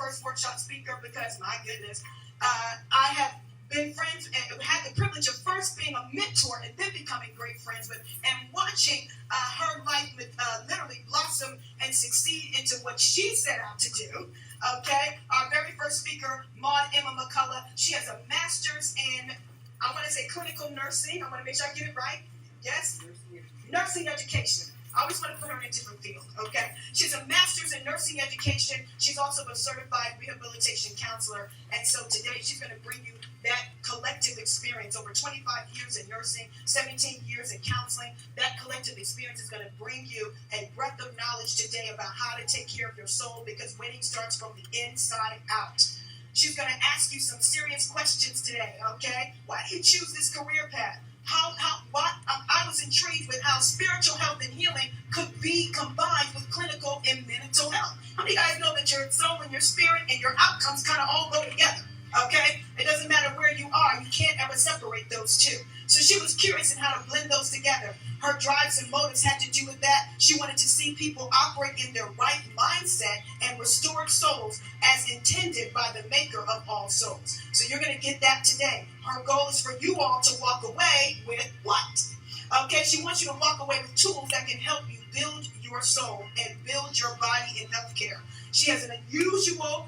first workshop speaker because, my goodness, I have been friends and had the privilege of first being a mentor and then becoming great friends with, and watching her life literally blossom and succeed into what she set out to do. Okay, our very first speaker, Maude Mccullough, she has a master's in, I want to say clinical nursing. I want to make sure I get it right. Yes? Nursing education. I always want to put her in a different field, okay? She has a master's in nursing education. She's also a certified rehabilitation counselor. And so today she's going to bring you that collective experience. Over 25 years in nursing, 17 years in counseling. That collective experience is going to bring you a breadth of knowledge today about how to take care of your soul, because winning starts from the inside out. She's going to ask you some serious questions today, okay? Why do you choose this career path? I was intrigued with how spiritual health and healing could be combined with clinical and mental health. How many of you guys know that your soul and your spirit and your outcomes kind of all go together? Okay? It doesn't matter where you are. You can't ever separate those two. So she was curious in how to blend those together. Her drives and motives had to do with that. She wanted to see people operate in their right mindset and restored souls as intended by the maker of all souls. So you're going to get that today. Her goal is for you all to walk away with what? Okay, she wants you to walk away with tools that can help you build your soul and build your body in healthcare. She has an unusual,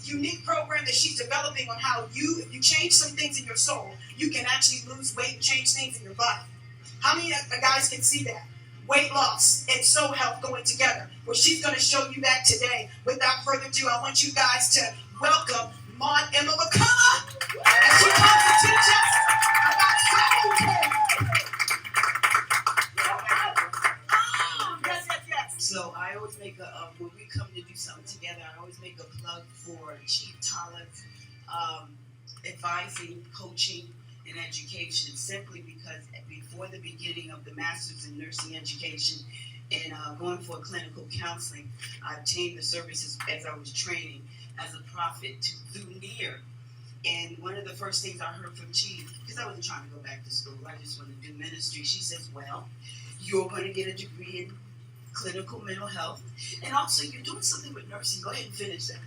unique program that she's developing on how if you change some things in your soul, you can actually lose weight and change things in your body. How many guys can see that? Weight loss and soul health going together. Well, she's going to show you that today. Without further ado, I want you guys to welcome Maude Mccullough as she comes to teach us about soul care. Yes. So I always make when we come to do something together, I always make a plug for Chief Talent, advising, coaching, and education, simply because before the beginning of the Master's in Nursing Education and going for clinical counseling, I obtained the services as I was training as a prophet through NEAR. And one of the first things I heard from Chief, because I wasn't trying to go back to school, I just wanted to do ministry, she says, well, you're going to get a degree in clinical mental health, and also you're doing something with nursing, go ahead and finish that.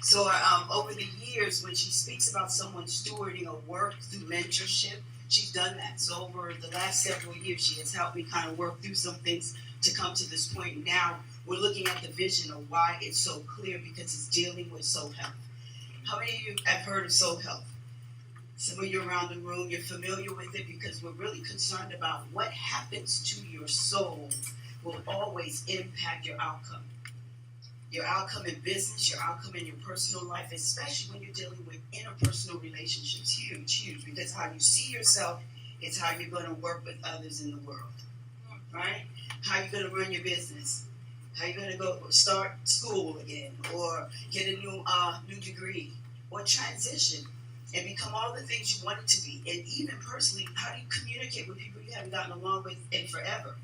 So over the years, when she speaks about someone stewarding a work through mentorship, she's done that. So over the last several years, she has helped me kind of work through some things to come to this point. Now we're looking at the vision of why it's so clear, because it's dealing with soul health. How many of you have heard of soul health? Some of you around the room, you're familiar with it, because we're really concerned about what happens to your soul will always impact your outcome. Your outcome in business, your outcome in your personal life, especially when you're dealing with interpersonal relationships. Huge, because how you see yourself is how you're going to work with others in the world, right? How you're going to run your business, how you're going to go start school again, or get a new degree, or transition and become all the things you wanted to be. And even personally, how do you communicate with people you haven't gotten along with in forever?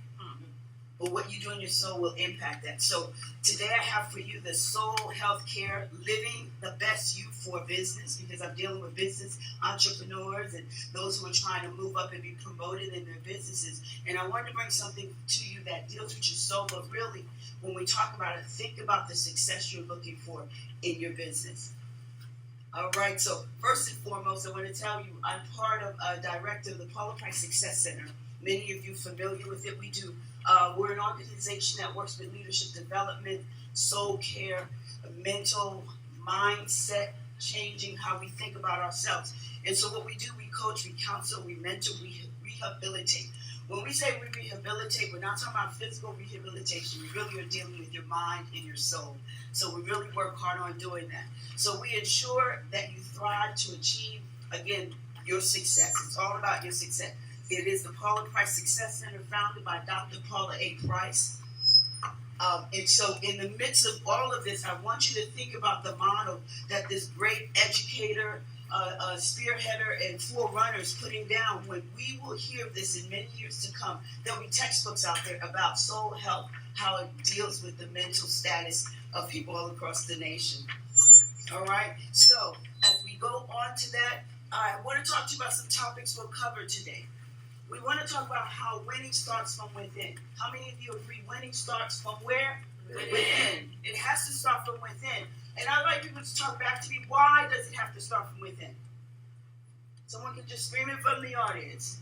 But what you do in your soul will impact that. So today I have for you the soul health care, living the best you for business, because I'm dealing with business entrepreneurs and those who are trying to move up and be promoted in their businesses. And I wanted to bring something to you that deals with your soul, but really, when we talk about it, think about the success you're looking for in your business. All right, so first and foremost, I want to tell you, I'm part of a director of the Qualified Success Center. Many of you familiar with it. We're an organization that works with leadership development, soul care, mental mindset, changing how we think about ourselves. And so what we do, we coach, we counsel, we mentor, we rehabilitate. When we say we rehabilitate, we're not talking about physical rehabilitation. We really are dealing with your mind and your soul. So we really work hard on doing that. So we ensure that you thrive to achieve, again, your success. It's all about your success. It is the Paula Price Success Center, founded by Dr. Paula A. Price. And so in the midst of all of this, I want you to think about the model that this great educator, spearheader, and forerunners putting down. When we will hear this in many years to come, there'll be textbooks out there about soul health, how it deals with the mental status of people all across the nation. All right? So as we go on to that, I want to talk to you about some topics we'll cover today. We want to talk about how winning starts from within. How many of you agree winning starts from where? Within. It has to start from within. And I like people to talk back to me, why does it have to start from within? Someone can just scream it from the audience.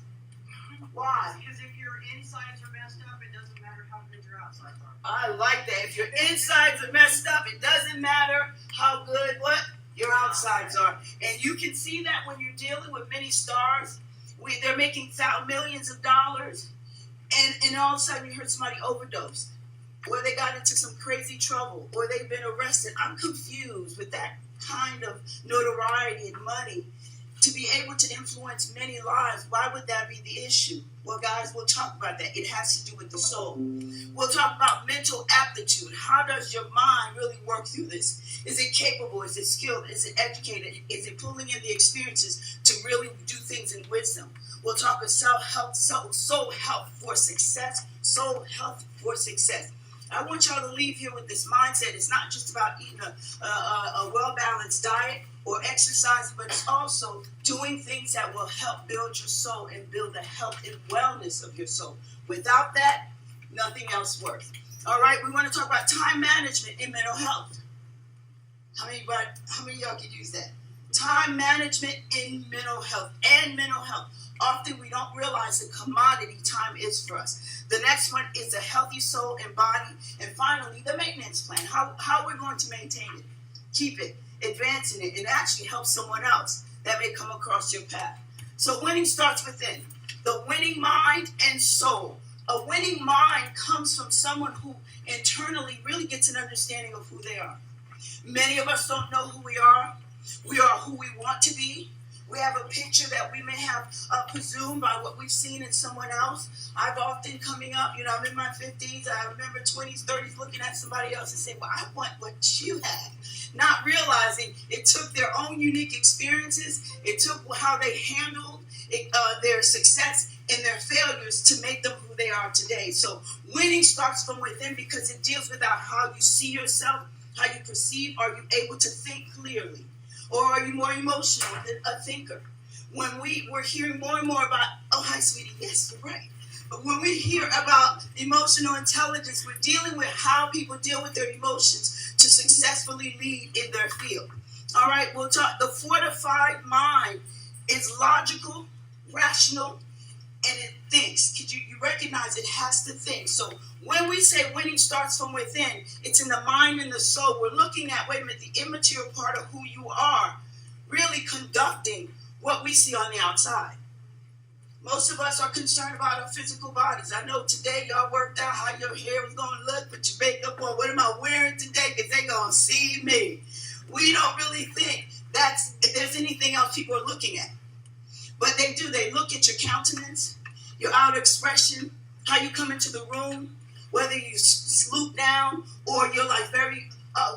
Why? Because if your insides are messed up, it doesn't matter how good your outsides are. I like that. If your insides are messed up, it doesn't matter how good what your outsides are. And you can see that when you're dealing with many stars. They're making millions of dollars, and all of a sudden you heard somebody overdose, or they got into some crazy trouble, or they've been arrested. I'm confused with that kind of notoriety and money to be able to influence many lives. Why would that be the issue? Well, guys, we'll talk about that. It has to do with the soul. We'll talk about mental aptitude. How does your mind really work through this? Is it capable? Is it skilled? Is it educated? Is it pulling in the experiences to really do things in wisdom? We'll talk about self-help, soul health for success, soul health for success. I want y'all to leave here with this mindset. It's not just about eating a well-balanced diet or exercise, but it's also doing things that will help build your soul and build the health and wellness of your soul. Without that, nothing else works. All right, we want to talk about time management in mental health. How many of y'all can use that? Time management in mental health and mental health. Often we don't realize the commodity time is for us. The next one is a healthy soul and body. And finally, the maintenance plan. How we're going to maintain it, keep it, advancing it, and actually help someone else that may come across your path. So winning starts within. The winning mind and soul. A winning mind comes from someone who internally really gets an understanding of who they are. Many of us don't know who we are. We are who we want to be. We have a picture that we may have presumed by what we've seen in someone else. I've often coming up, I'm in my 50s, I remember 20s, 30s, looking at somebody else and saying, well, I want what you have. Not realizing it took their own unique experiences. It took how they handled their success and their failures to make them who they are today. So winning starts from within because it deals with how you see yourself, how you perceive. Are you able to think clearly? Or are you more emotional than a thinker? When we're hearing more and more about, oh, hi, sweetie, yes, you're right. But when we hear about emotional intelligence, we're dealing with how people deal with their emotions to successfully lead in their field. All right, we'll talk. The fortified mind is logical, rational, and it thinks. You recognize it has to think. So when we say winning starts from within, it's in the mind and the soul. We're looking at, wait a minute, the immaterial part of who you are, really conducting what we see on the outside. Most of us are concerned about our physical bodies. I know today y'all worked out how your hair was going to look, put your makeup on. What am I wearing today? Because they're going to see me. We don't really think if there's anything else people are looking at. But they do. They look at your countenance, your outer expression, how you come into the room, whether you sloop down or you're like very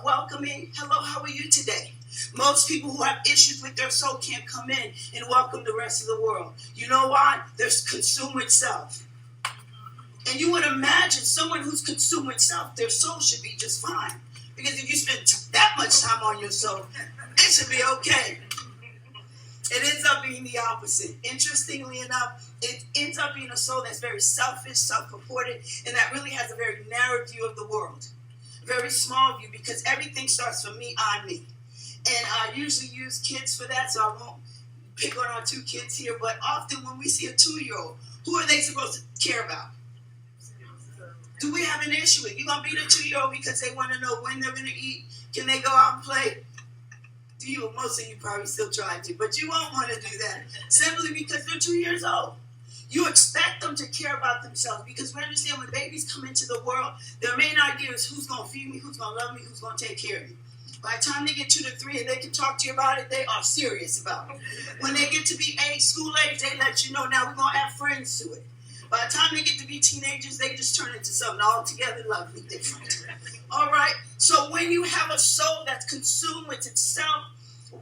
welcoming. Hello, how are you today? Most people who have issues with their soul can't come in and welcome the rest of the world. You know why? There's consumed with self. And you would imagine someone who's consumed with self, their soul should be just fine. Because if you spend that much time on your soul, it should be okay. It ends up being the opposite. Interestingly enough, it ends up being a soul that's very selfish, self-purported, and that really has a very narrow view of the world. Very small view, because everything starts from me, I, me. And I usually use kids for that, so I won't pick on our two kids here, but often when we see a 2-year-old, who are they supposed to care about? Do we have an issue with? You going to beat a 2-year-old because they want to know when they're going to eat? Can they go out and play? Most of you probably still try to, but you won't want to do that simply because they're 2 years old. You expect them to care about themselves because we understand when babies come into the world, their main idea is who's going to feed me, who's going to love me, who's going to take care of me. By the time they get 2 to 3 and they can talk to you about it, they are serious about it. When they get to be school age, they let you know, now we're going to add friends to it. By the time they get to be teenagers, they just turn into something altogether lovely different. All right? So when you have a soul that's consumed with itself,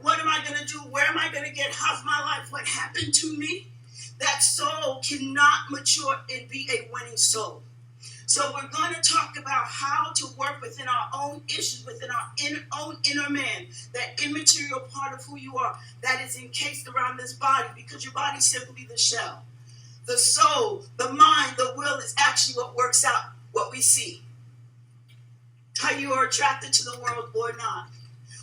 what am I going to do? Where am I going to get? How's my life? What happened to me? That soul cannot mature and be a winning soul. So we're going to talk about how to work within our own issues, within our own inner man, that immaterial part of who you are that is encased around this body, because your body's simply the shell. The soul, the mind, the will is actually what works out what we see. How you are attracted to the world or not.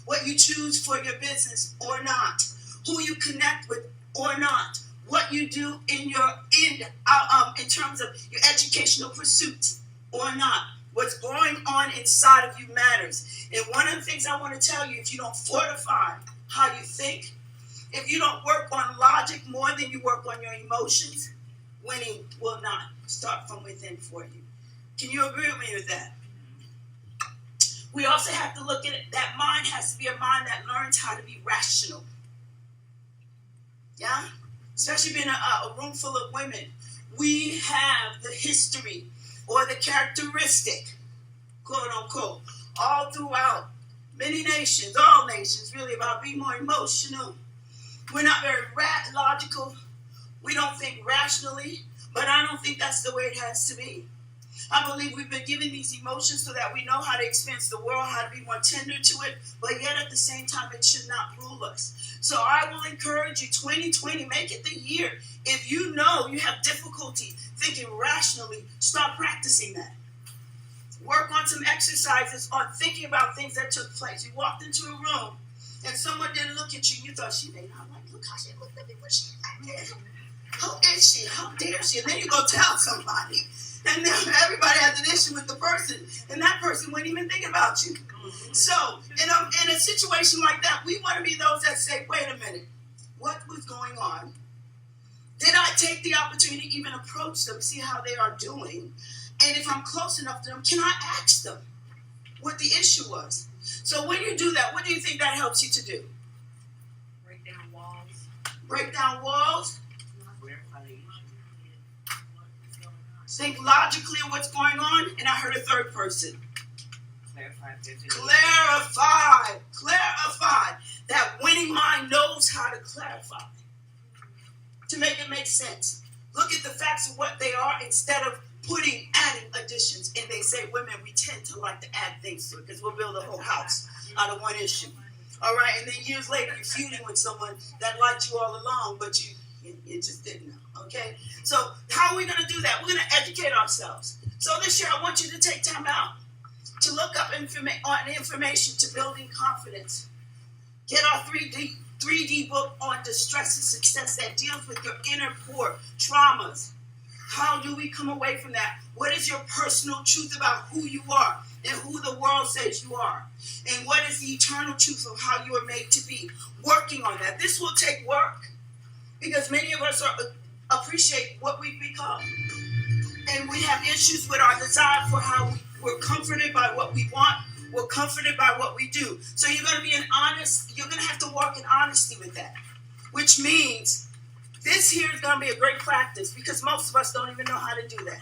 what you choose for your business or not, who you connect with or not, what you do in terms of your educational pursuits or not. What's going on inside of you matters. And one of the things I want to tell you, if you don't fortify how you think, if you don't work on logic more than you work on your emotions, winning will not start from within for you. Can you agree with me with that? We also have to look at it, that mind has to be a mind that learns how to be rational. Yeah? Especially being a room full of women. We have the history or the characteristic, quote unquote, all throughout many nations, all nations really, about being more emotional. We're not very logical. We don't think rationally, but I don't think that's the way it has to be. I believe we've been given these emotions so that we know how to experience the world, how to be more tender to it, but yet at the same time, it should not rule us. So I will encourage you, 2020, make it the year. If you know you have difficulty thinking rationally, start practicing that. Work on some exercises on thinking about things that took place. You walked into a room and someone didn't look at you. You thought she may not like, look how she looked at me when she acted. Who is she? How dare she? And then you go tell somebody. And then everybody has an issue with the person. And that person wasn't even thinking about you. So in a situation like that, we want to be those that say, wait a minute. What was going on? Did I take the opportunity to even approach them, see how they are doing? And if I'm close enough to them, can I ask them what the issue was? So when you do that, what do you think that helps you to do? Break down walls. Break down walls. Think logically of what's going on. And I heard a third person. Clarify. That winning mind knows how to clarify. To make it make sense. Look at the facts of what they are instead of adding additions. And they say women, we tend to like to add things to it because we'll build a whole house out of one issue. All right, and then years later you're feuding with someone that liked you all along, but you just didn't know. Okay, so how are we going to do that? We're going to educate ourselves. So this year I want you to take time out to look up information to building confidence. Get our 3D book on distress and success that deals with your inner core traumas. How do we come away from that? What is your personal truth about who you are and who the world says you are? And what is the eternal truth of how you are made to be? Working on that. This will take work because many of us appreciate what we've become. And we have issues with our desire for how we're comforted by what we want. We're comforted by what we do. So you're going to be you're going to have to walk in honesty with that. Which means this here is going to be a great practice because most of us don't even know how to do that.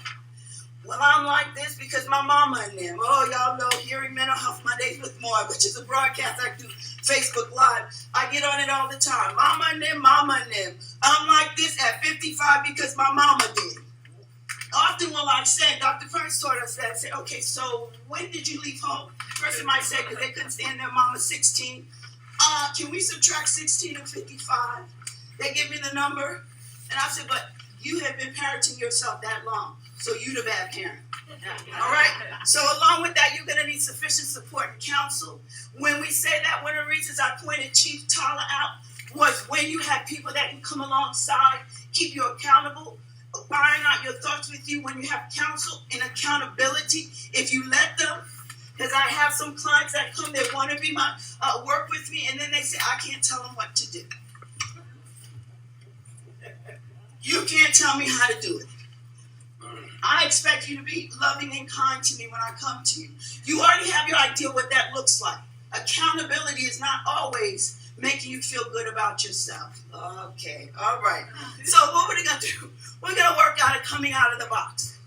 Well, I'm like this because my mama and them. Oh, y'all know Hearing Mental Health Mondays with Maude, which is a broadcast I do Facebook Live. I get on it all the time. Mama and them. I'm like this at 55 because my mama did. Often will I say, Dr. Fern taught us that, say, okay, so when did you leave home? Person might say, because they couldn't stand their mama 16. Can we subtract 16 and 55? They give me the number. And I said, but you have been parenting yourself that long. So you the bad parent. All right? So along with that, you're going to need sufficient support and counsel. When we say that, one of the reasons I pointed Chief Tala out was when you have people that can come alongside, keep you accountable, firing out your thoughts with you when you have counsel and accountability. If you let them, because I have some clients that come, they want to be work with me, and then they say, I can't tell them what to do. You can't tell me how to do it. I expect you to be loving and kind to me when I come to you. You already have your idea what that looks like. Accountability is not always making you feel good about yourself. Okay, all right. So what we're going to do, we're going to work out coming out of the box.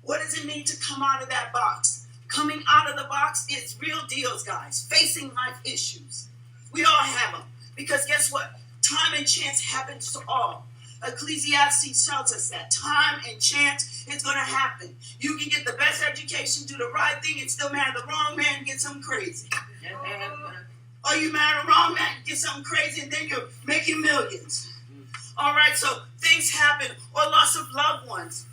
What does it mean to come out of that box? Coming out of the box is real deals, guys. Facing life issues. We all have them. Because guess what? Time and chance happens to all. Ecclesiastes tells us that time and chance is going to happen. You can get the best education, do the right thing, and still marry the wrong man and get something crazy. Or you marry the wrong man and get something crazy, and then you're making millions. All right, so things happen. Or loss of loved ones.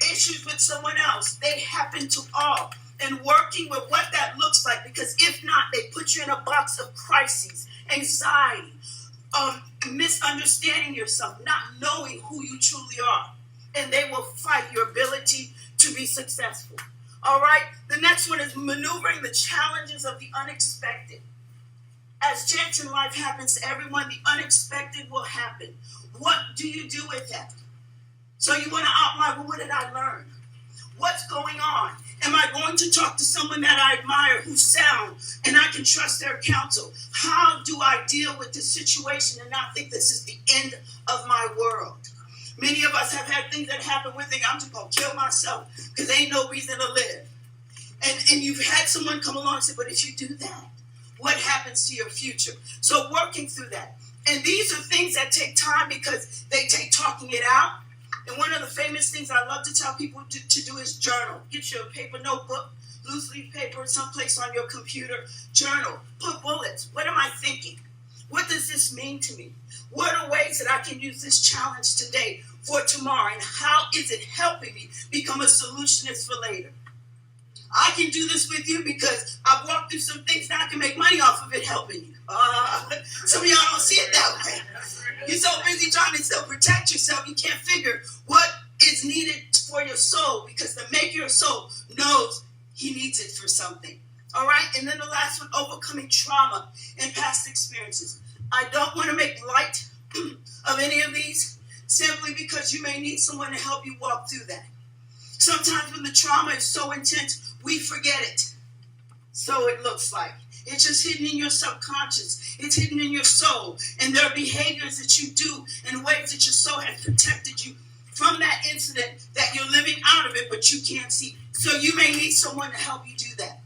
Issues with someone else. They happen to all. and working with what that looks like, because if not, they put you in a box of crises, anxiety, misunderstanding yourself, not knowing who you truly are, and they will fight your ability to be successful. All right, the next one is maneuvering the challenges of the unexpected. As chance in life happens to everyone, the unexpected will happen. What do you do with that? So you want to outline, well, what did I learn? What's going on? Am I going to talk to someone that I admire who's sound and I can trust their counsel? How do I deal with this situation and not think this is the end of my world? Many of us have had things that happen. We think, I'm just going to kill myself because there ain't no reason to live. And you've had someone come along and say, but if you do that, what happens to your future? So working through that. And these are things that take time because they take talking it out. And one of the famous things I love to tell people to do is journal. Get your paper notebook, loose leaf paper, someplace on your computer. Journal. Put bullets. What am I thinking? What does this mean to me? What are ways that I can use this challenge today for tomorrow? And how is it helping me become a solutionist for later? I can do this with you because I've walked through some things that I can make money off of it helping you. Some of y'all don't see it that way. You're so busy trying to still protect yourself, you can't figure what is needed for your soul, because the maker of your soul knows he needs it for something. All right? And then the last one, overcoming trauma and past experiences. I don't want to make light of any of these simply because you may need someone to help you walk through that. Sometimes when the trauma is so intense, we forget it. So it looks like. It's just hidden in your subconscious. It's hidden in your soul. And there are behaviors that you do and ways that your soul has protected you from that incident that you're living out of it, but you can't see. So you may need someone to help you do that,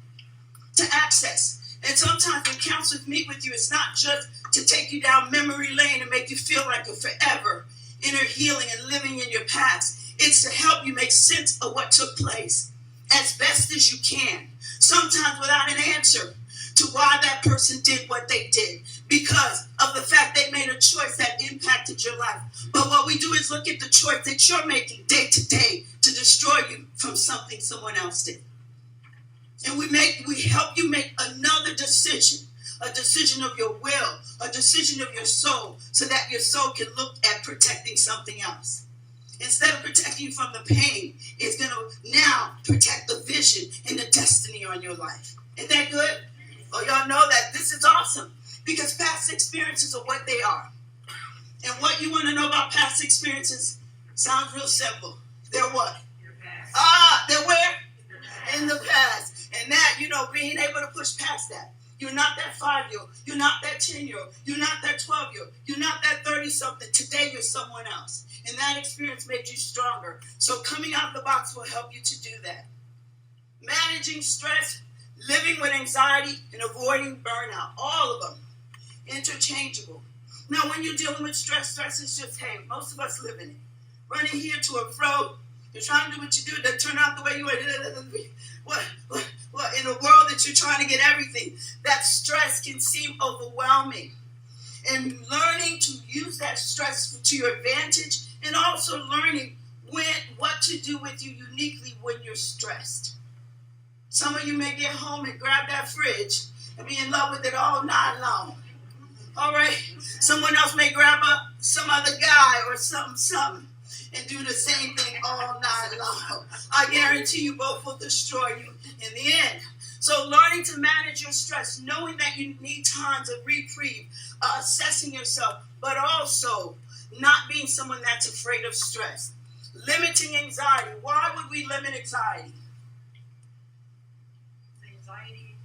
to access. And sometimes when counselors meet with you, it's not just to take you down memory lane and make you feel like you're forever inner healing and living in your past. It's to help you make sense of what took place as best as you can. Sometimes without an answer to why that person did what they did, because of the fact they made a choice that impacted your life. But what we do is look at the choice that you're making day to day to destroy you from something someone else did. And we help you make another decision, a decision of your will, a decision of your soul, so that your soul can look at protecting something else. Instead of protecting you from the pain, it's going to now protect the vision and the destiny on your life. Isn't that good? Oh, y'all know that this is awesome, because past experiences are what they are. And what you want to know about past experiences sounds real simple. They're what? Your past. They're where? In the past. And that, being able to push past that. You're not that 5-year-old. You're not that 10-year-old. You're not that 12-year-old. You're not that 30-something. Today, you're someone else. And that experience made you stronger. So coming out of the box will help you to do that. Managing stress, living with anxiety, and avoiding burnout. All of them. Interchangeable. Now, when you're dealing with stress, stress is just, hey, most of us live in it. Running here to and fro. You're trying to do what you do. That turn out the way you want. What? In a world that you're trying to get everything, that stress can seem overwhelming. And learning to use that stress to your advantage, and also learning what to do with you uniquely when you're stressed. Some of you may get home and grab that fridge and be in love with it all night long. All right? Someone else may grab some other guy or something and do the same thing all night long. I guarantee you both will destroy you in the end. So learning to manage your stress, knowing that you need times of reprieve, assessing yourself, but also not being someone that's afraid of stress. Limiting anxiety. Why would we limit anxiety? Anxiety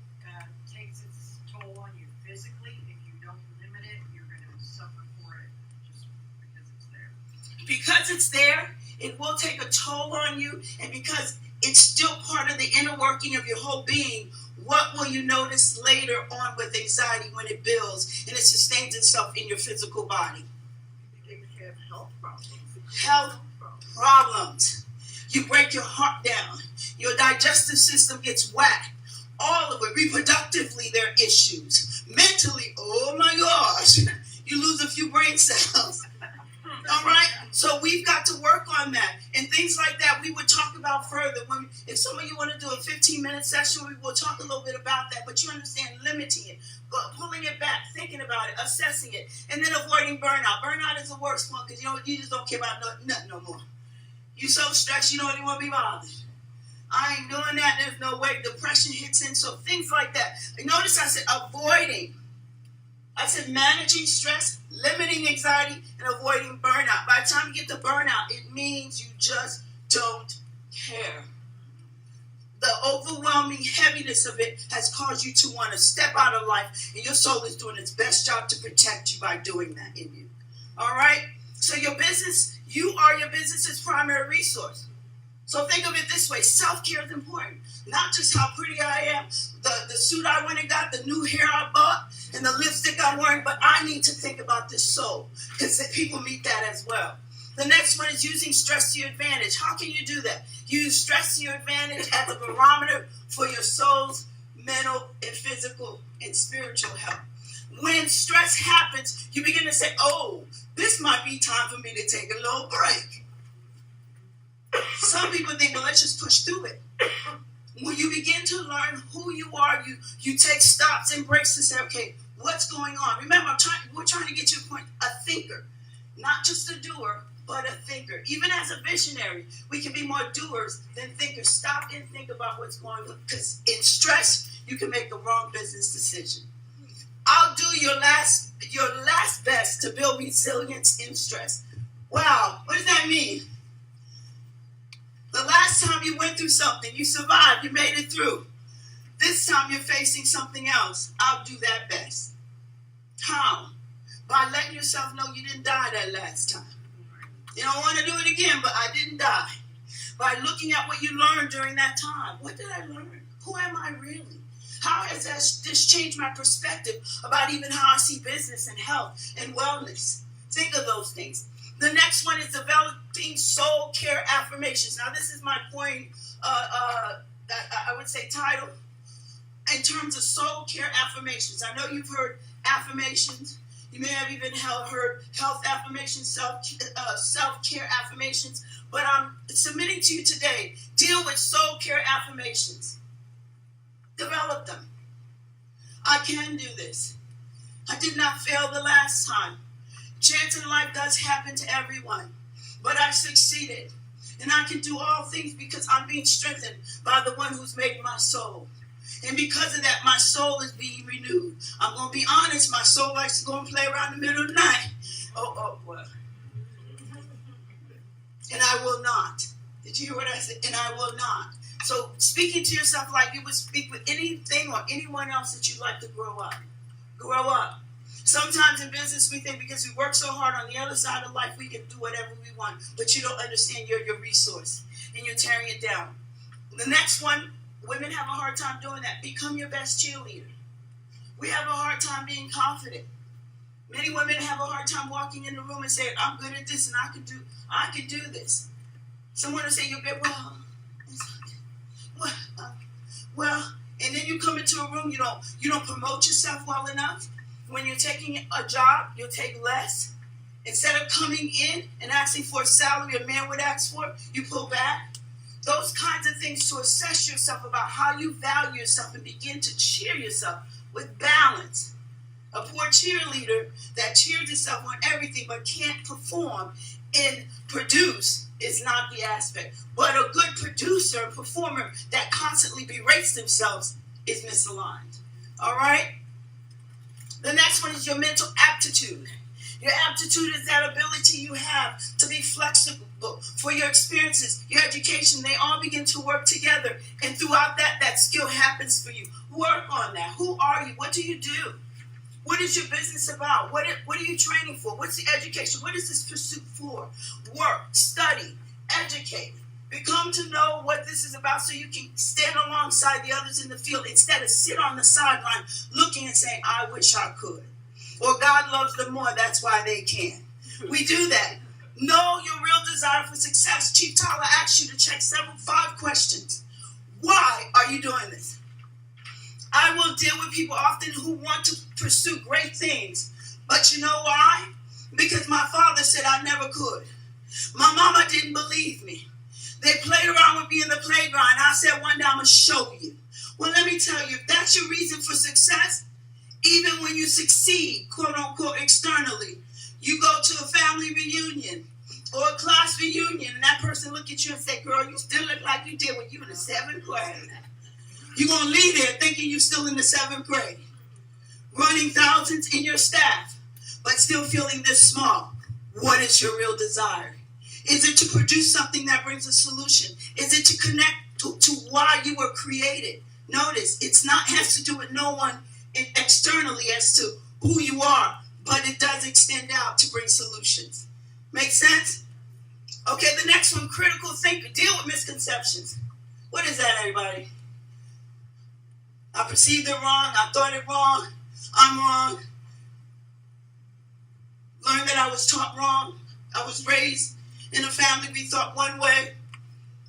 takes its toll on you physically. If you don't limit it, you're going to suffer for it just because it's there. Because it's there, it will take a toll on you, and because it's still part of the inner working of your whole being, what will you notice later on with anxiety when it builds and it sustains itself in your physical body? You have health problems. Health problems. You break your heart down. Your digestive system gets whacked. All of it. Reproductively, there are issues. Mentally, oh my gosh, you lose a few brain cells. All right? So we've got to work on that. And things like that we would talk about further. If some of you want to do a 15-minute session, we will talk a little bit about that. But you understand limiting it, pulling it back, thinking about it, assessing it, and then avoiding burnout. Burnout is the worst one because you just don't care about nothing no more. You so stressed you don't even want to be bothered. I ain't doing that. There's no way. Depression hits in. So things like that. Notice I said avoiding. I said managing stress, limiting anxiety, and avoiding burnout. By the time you get to burnout, it means you just don't care. The overwhelming heaviness of it has caused you to want to step out of life, and your soul is doing its best job to protect you by doing that in you. All right? So your business, you are your business's primary resource. So think of it this way. Self-care is important. Not just how pretty I am, the suit I went and got, the new hair I bought, and the lipstick I'm wearing, but I need to think about this soul because people need that as well. The next one is using stress to your advantage. How can you do that? Use stress to your advantage as a barometer for your soul's mental and physical and spiritual health. When stress happens, you begin to say, oh, this might be time for me to take a little break. Some people think, well, let's just push through it. When you begin to learn who you are, you take stops and breaks to say, okay, what's going on? Remember, we're trying to get you to a point, a thinker, not just a doer, but a thinker. Even as a visionary, we can be more doers than thinkers. Stop and think about what's going on, because in stress, you can make the wrong business decision. I'll do your last best to build resilience in stress. Wow, what does that mean? The last time you went through something, you survived, you made it through. This time you're facing something else. I'll do that best. How? By letting yourself know you didn't die that last time. You don't want to do it again, but I didn't die. By looking at what you learned during that time. What did I learn? Who am I really? How has this changed my perspective about even how I see business and health and wellness? Think of those things. The next one is developing soul care affirmations. Now, this is my point, I would say title, in terms of soul care affirmations. I know you've heard affirmations. You may have even heard health affirmations, self-care affirmations. But I'm submitting to you today, deal with soul care affirmations. Develop them. I can do this. I did not fail the last time. Chance in life does happen to everyone, but I succeeded. And I can do all things because I'm being strengthened by the one who's made my soul. And because of that, my soul is being renewed. I'm going to be honest, my soul likes to go and play around in the middle of the night. Well. And I will not. Did you hear what I said? And I will not. So speaking to yourself like you would speak with anything or anyone else that you'd like to grow up. Grow up. Sometimes in business we think because we work so hard on the other side of life we can do whatever we want. But you don't understand you're your resource. And you're tearing it down. The next one, women have a hard time doing that. Become your best cheerleader. We have a hard time being confident. Many women have a hard time walking in the room and saying, I'm good at this and I can do this. Someone will say, you'll get well, and then you come into a room, you don't promote yourself well enough. When you're taking a job, you'll take less. Instead of coming in and asking for a salary a man would ask for, you pull back. Those kinds of things to assess yourself about how you value yourself and begin to cheer yourself with balance. A poor cheerleader that cheers itself on everything but can't perform and produce is not the aspect. But a good producer and performer that constantly berates themselves is misaligned. All right? The next one is your mental aptitude. Your aptitude is that ability you have to be flexible for your experiences, your education. They all begin to work together. And throughout that skill happens for you. Work on that. Who are you? What do you do? What is your business about? What are you training for? What's the education? What is this pursuit for? Work, study, educate. Become to know what this is about so you can stand alongside the others in the field instead of sit on the sideline looking and saying, I wish I could. Or God loves them more, that's why they can. We do that. Know your real desire for success. Chief Tyler asks you to check 5 questions. Why are you doing this? I will deal with people often who want to pursue great things. But you know why? Because my father said I never could. My mama didn't believe me. They played around with me in the playground. I said, one day I'm going to show you. Well, let me tell you, if that's your reason for success, even when you succeed, quote unquote, externally, you go to a family reunion or a class reunion, and that person look at you and say, girl, you still look like you did when you were in the 7th grade. You're going to leave there thinking you're still in the 7th grade, running thousands in your staff, but still feeling this small. What is your real desire? Is it to produce something that brings a solution? Is it to connect to why you were created? Notice, it's not has to do with no one externally as to who you are, but it does extend out to bring solutions. Make sense? Okay, the next one, critical thinker. Deal with misconceptions. What is that, everybody? I perceived it wrong. I thought it wrong. I'm wrong. Learned that I was taught wrong. I was raised in a family we thought one way.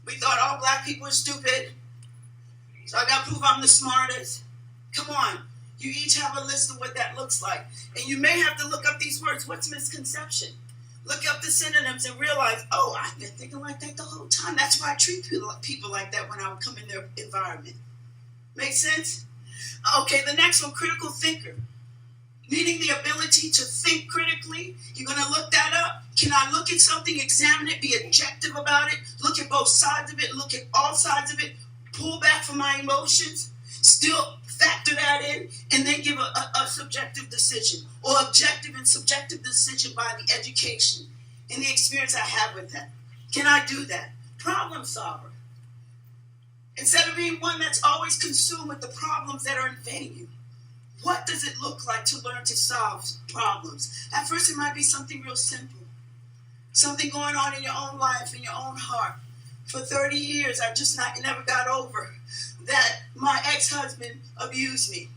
We thought all black people were stupid. So I got to prove I'm the smartest. Come on. You each have a list of what that looks like. And you may have to look up these words. What's misconception? Look up the synonyms and realize, oh, I've been thinking like that the whole time. That's why I treat people like that when I would come in their environment. Make sense? Okay, the next one, critical thinker. Meaning the ability to think critically. You're going to look that up. Can I look at something, examine it, be objective about it, look at both sides of it, look at all sides of it, pull back from my emotions, still factor that in, and then give a subjective decision, or objective and subjective decision by the education and the experience I have with that. Can I do that? Problem solver. Instead of being one that's always consumed with the problems that are invading you, what does it look like to learn to solve problems? At first, it might be something real simple. Something going on in your own life, in your own heart. For 30 years, I just never got over that my ex-husband abused me.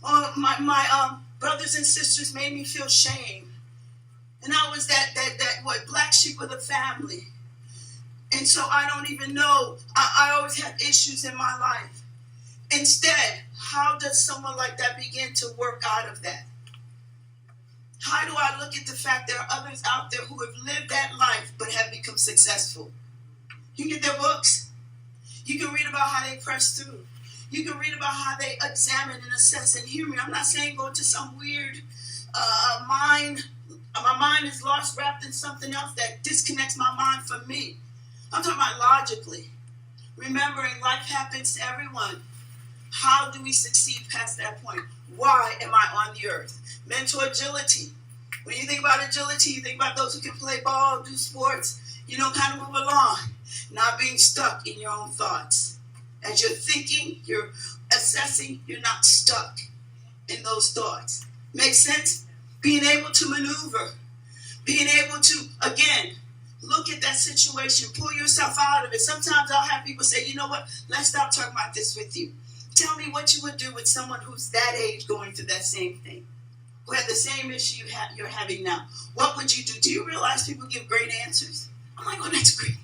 Or my brothers and sisters made me feel shame. And I was that black sheep of the family. And so I don't even know. I always have issues in my life. Instead, how does someone like that begin to work out of that? How do I look at the fact there are others out there who have lived that life but have become successful? You can get their books. You can read about how they pressed through. You can read about how they examine and assess. And hear me, I'm not saying go into some weird mind. My mind is lost, wrapped in something else that disconnects my mind from me. I'm talking about logically. Remembering life happens to everyone. How do we succeed past that point? Why am I on the earth? Mental agility. When you think about agility, you think about those who can play ball, do sports, kind of move along. Not being stuck in your own thoughts. As you're thinking, you're assessing, you're not stuck in those thoughts. Make sense? Being able to maneuver. Being able to, again, look at that situation, pull yourself out of it. Sometimes I'll have people say, you know what, let's stop talking about this with you. Tell me what you would do with someone who's that age going through that same thing, who had the same issue you're having now. What would you do? Do you realize people give great answers? I'm like, oh, that's great.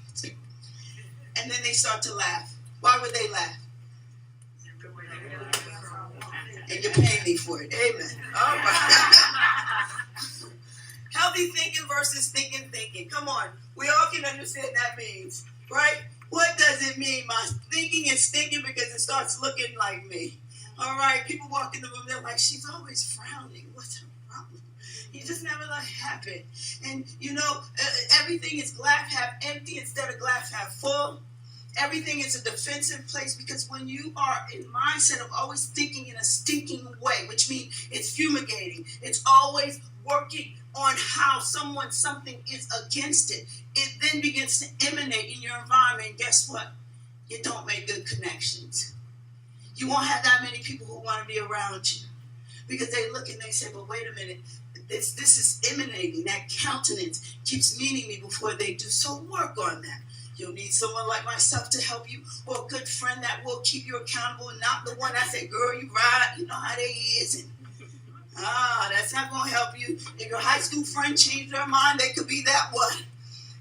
And then they start to laugh. Why would they laugh? And you're paying me for it. Amen. All right. Healthy thinking versus thinking. Come on. We all can understand that means, right? What does it mean? My thinking is thinking because it starts looking like me. All right. People walk in the room, they're like, she's always frowning. What's her problem? You just never let it happen. And, everything is glass half empty instead of glass half full. Everything is a defensive place because when you are in mindset of always thinking in a stinking way, which means it's fumigating, it's always working on how something is against it, it then begins to emanate in your environment. And guess what? You don't make good connections. You won't have that many people who want to be around you because they look and they say, well, wait a minute, this is emanating. That countenance keeps meeting me before they do. So work on that. You'll need someone like myself to help you, or a good friend that will keep you accountable, and not the one that say, girl, you right, you know how they is. And, that's not going to help you. If your high school friend changed their mind, they could be that one.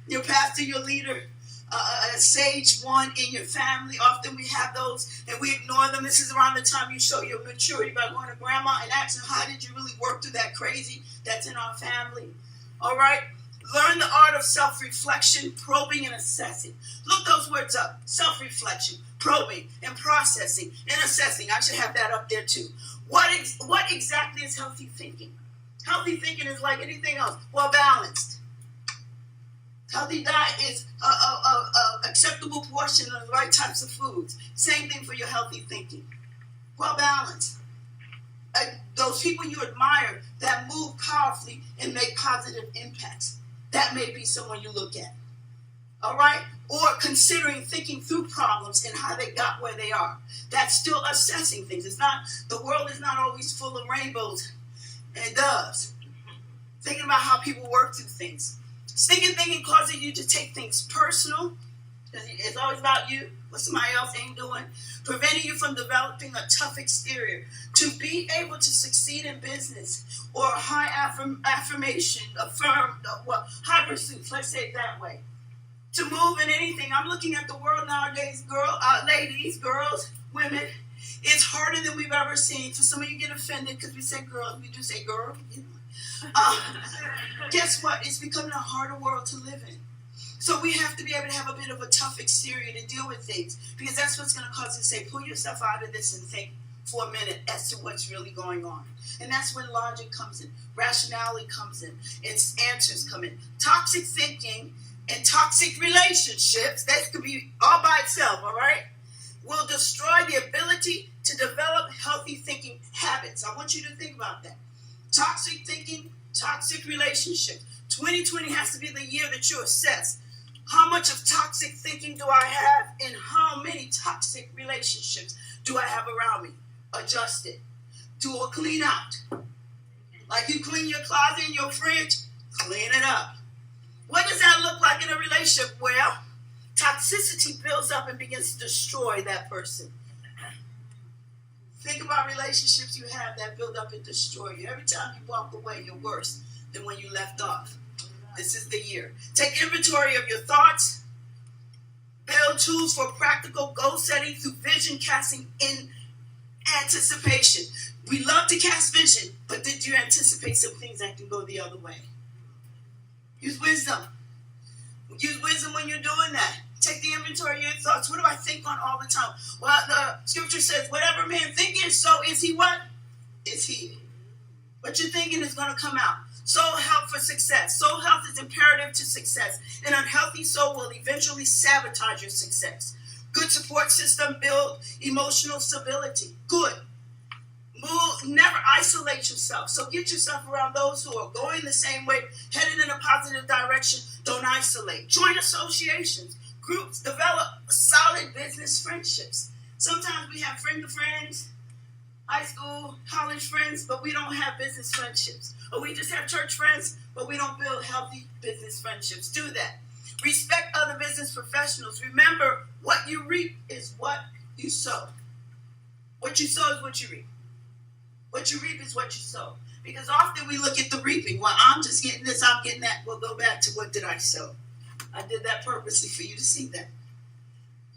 Your pastor, your leader, a sage one in your family. Often we have those, and we ignore them. This is around the time you show your maturity by going to grandma and asking, how did you really work through that crazy that's in our family? All right? Learn the art of self-reflection, probing, and assessing. Look those words up. Self-reflection, probing, and processing, and assessing. I should have that up there too. What exactly is healthy thinking? Healthy thinking is like anything else. Well balanced. Healthy diet is a acceptable portion of the right types of foods. Same thing for your healthy thinking. Well balanced. Those people you admire that move powerfully and make positive impacts. That may be someone you look at. All right? Or considering thinking through problems and how they got where they are. That's still assessing things. It's not, the world is not always full of rainbows and doves. Thinking about how people work through things. Stinking thinking causes you to take things personal. It's always about you, what somebody else ain't doing. Preventing you from developing a tough exterior. To be able to succeed in business or high affirmation, high pursuits, let's say it that way. To move in anything. I'm looking at the world nowadays, ladies, girls, women. It's harder than we've ever seen. For some of you get offended because we say girls. We do say girl. Guess what? It's becoming a harder world to live in. So we have to be able to have a bit of a tough exterior to deal with things. Because that's what's going to cause us to say, pull yourself out of this and think for a minute as to what's really going on. And that's when logic comes in. Rationality comes in. Its answers come in. Toxic thinking and toxic relationships, that could be all by itself, all right, will destroy the ability to develop healthy thinking habits. I want you to think about that. Toxic thinking, toxic relationships. 2020 has to be the year that you assess how much of toxic thinking do I have and how many toxic relationships do I have around me. Adjust it. Do a clean out. Like you clean your closet and your fridge, clean it up. What does that look like in a relationship? Well, toxicity builds up and begins to destroy that person. Think about relationships you have that build up and destroy you. Every time you walk away, you're worse than when you left off. This is the year. Take inventory of your thoughts. Build tools for practical goal setting through vision casting in anticipation. We love to cast vision, but did you anticipate some things that can go the other way? Use wisdom. Use wisdom when you're doing that. Take the inventory of your thoughts. What do I think on all the time? Well, the scripture says, whatever man thinketh, so is he what? Is he. What you're thinking is going to come out. Soul health for success. Soul health is imperative to success. An unhealthy soul will eventually sabotage your success. Good support system, build emotional stability. Good. Never isolate yourself. So get yourself around those who are going the same way, headed in a positive direction. Don't isolate. Join associations, groups, develop solid business friendships. Sometimes we have friends, high school, college friends, but we don't have business friendships. Or we just have church friends, but we don't build healthy business friendships. Do that. Respect other business professionals. Remember, what you reap is what you sow. What you sow is what you reap. What you reap is what you sow. Because often we look at the reaping. Well, I'm just getting this, I'm getting that. We'll go back to what did I sow. I did that purposely for you to see that.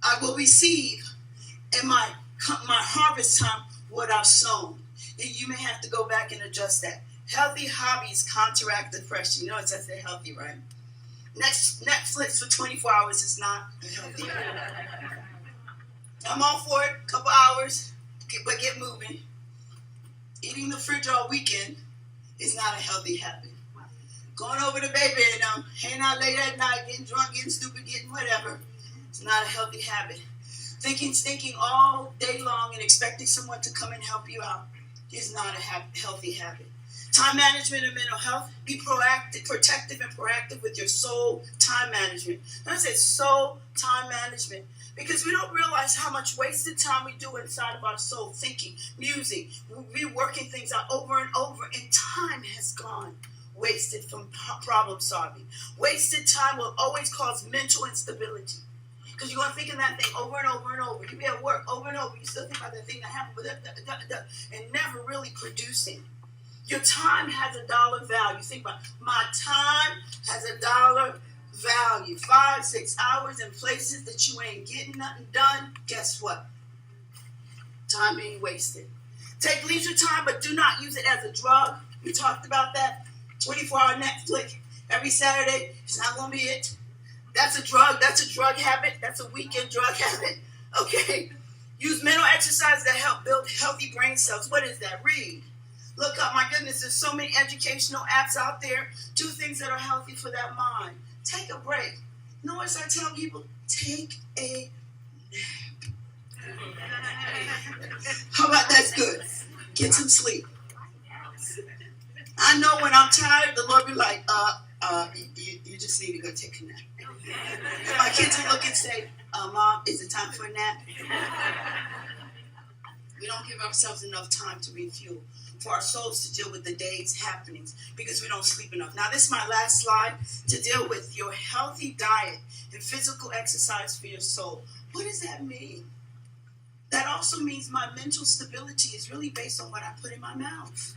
I will receive in my harvest time what I've sown. And you may have to go back and adjust that. Healthy hobbies counteract depression. You know it says they're healthy, right? Netflix for 24 hours is not healthy. I'm all for it. A couple hours, but get moving. Eating the fridge all weekend is not a healthy habit. Going over to baby and hanging out late at night, getting drunk, getting stupid, getting whatever, it's not a healthy habit. Stinking all day long and expecting someone to come and help you out is not a healthy habit. Time management and mental health. Be proactive, protective, and proactive with your soul time management. I said soul time management because we don't realize how much wasted time we do inside of our soul, thinking, musing, reworking things out over and over, and time has gone wasted from problem solving. Wasted time will always cause mental instability. Because you're going to think of that thing over and over and over. You be at work over and over. You still think about that thing that happened, and never really producing. Your time has a dollar value. Think about it. My time has a dollar value. 5, 6 hours in places that you ain't getting nothing done. Guess what? Time being wasted. Take leisure time, but do not use it as a drug. We talked about that. 24-hour Netflix every Saturday, it's not going to be it. That's a drug. That's a drug habit. That's a weekend drug habit. Okay? Use mental exercise that help build healthy brain cells. What is that? Read. Look up. My goodness, there's so many educational apps out there. Do things that are healthy for that mind. Take a break. You know what I tell people? Take a nap. How about that's good? Get some sleep. I know when I'm tired, the Lord be like, you just need to go take a nap. My kids will look and say, Mom, is it time for a nap? We don't give ourselves enough time to refuel, for our souls to deal with the day's happenings, because we don't sleep enough. Now, this is my last slide to deal with your healthy diet and physical exercise for your soul. What does that mean? That also means my mental stability is really based on what I put in my mouth.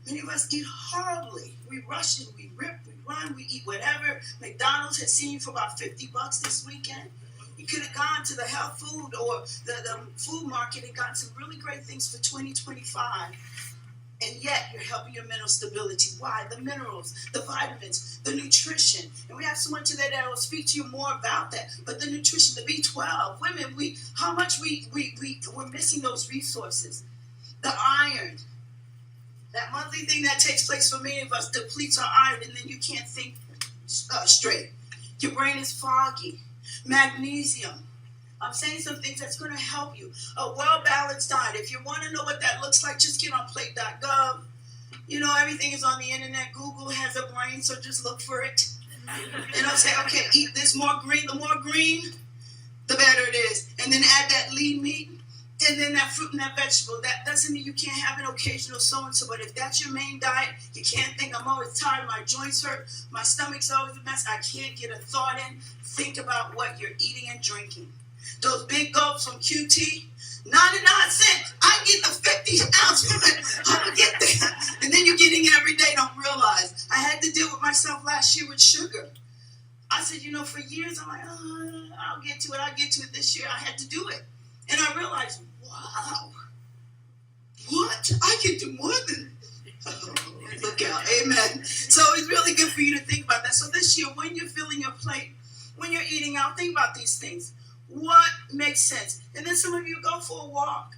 Many of us eat horribly. We rush and we rip, we run, we eat whatever. McDonald's has seen you for about $50 this weekend. You could have gone to the health food or the food market and gotten some really great things for 2025. And yet you're helping your mental stability. Why? The minerals, the vitamins, the nutrition. And we have someone today that will speak to you more about that. But the nutrition, the B12, women, how much we're missing those resources. The iron. That monthly thing that takes place for many of us depletes our iron, and then you can't think straight. Your brain is foggy. Magnesium. I'm saying some things that's going to help you. A well-balanced diet. If you want to know what that looks like, just get on plate.gov. You know, everything is on the internet. Google has a brain, so just look for it. And I'll say, okay, eat this more green. The more green, the better it is. And then add that lean meat. And then that fruit and that vegetable. That doesn't mean you can't have an occasional so-and-so, but if that's your main diet, you can't think, I'm always tired, my joints hurt, my stomach's always a mess, I can't get a thought in. Think about what you're eating and drinking. Those big gulps from QT, 99 cents. I get the 50-ounce one. I'm going to get there. And then you're getting it every day, don't realize. I had to deal with myself last year with sugar. I said, for years, I'm like, I'll get to it this year. I had to do it. And I realized, wow, what? I can do more than look out, amen. So it's really good for you to think about that. So this year, when you're filling your plate, when you're eating out, think about these things. What makes sense? And then some of you go for a walk.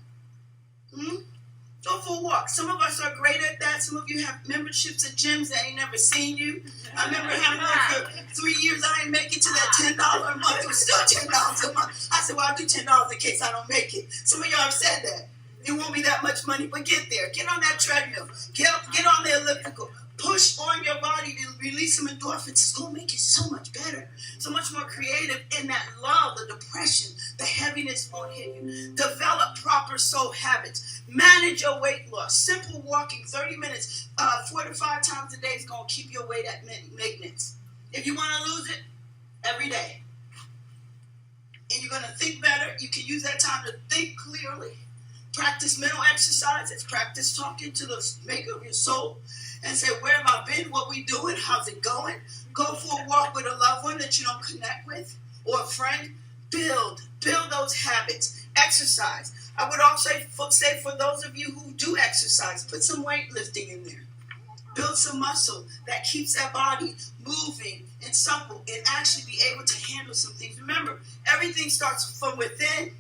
Go for a walk. Some of us are great at that. Some of you have memberships at gyms that ain't never seen you. I remember having one for 3 years. I didn't make it to that $10 a month. It was still $10 a month. I said, well, I'll do $10 in case I don't make it. Some of y'all have said that. It won't be that much money, but get there. Get on that treadmill. Get on the elliptical. Push on your body to release some endorphins. It's going to make you so much better, so much more creative. In that love, the depression, the heaviness won't hit you. Develop proper soul habits. Manage your weight loss. Simple walking, 30 minutes, 4 to 5 times a day is going to keep your weight at maintenance. If you want to lose it, every day. And you're going to think better. You can use that time to think clearly. Practice mental exercises. Practice talking to the maker of your soul. And say, where have I been? What we doing? How's it going? Go for a walk with a loved one that you don't connect with or a friend. Build those habits. Exercise. I would also say for those of you who do exercise, put some weightlifting in there. Build some muscle that keeps that body moving and supple and actually be able to handle some things. Remember, everything starts from within,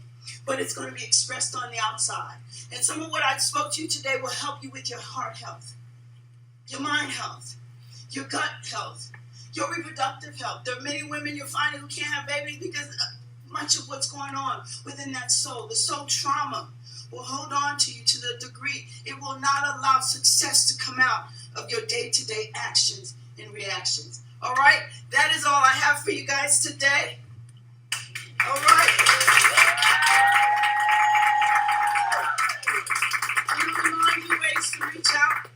but it's going to be expressed on the outside. And some of what I spoke to you today will help you with your heart health, your mind health, your gut health, your reproductive health. There are many women you're finding who can't have babies because much of what's going on within that soul, the soul trauma, will hold on to you to the degree it will not allow success to come out of your day-to-day actions and reactions. All right? That is all I have for you guys today. All right? I'm going to remind you ways to reach out.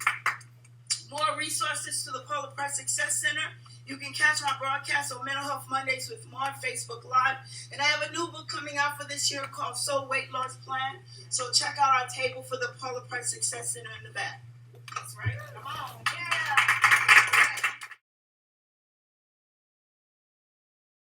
More resources to the Polar Press Success Center. You can catch my broadcast on Mental Health Mondays with Maude Facebook Live. And I have a new book coming out for this year called Soul Weight Loss Plan. So check out our table for the Polar Press Success Center in the back. That's right. Come on.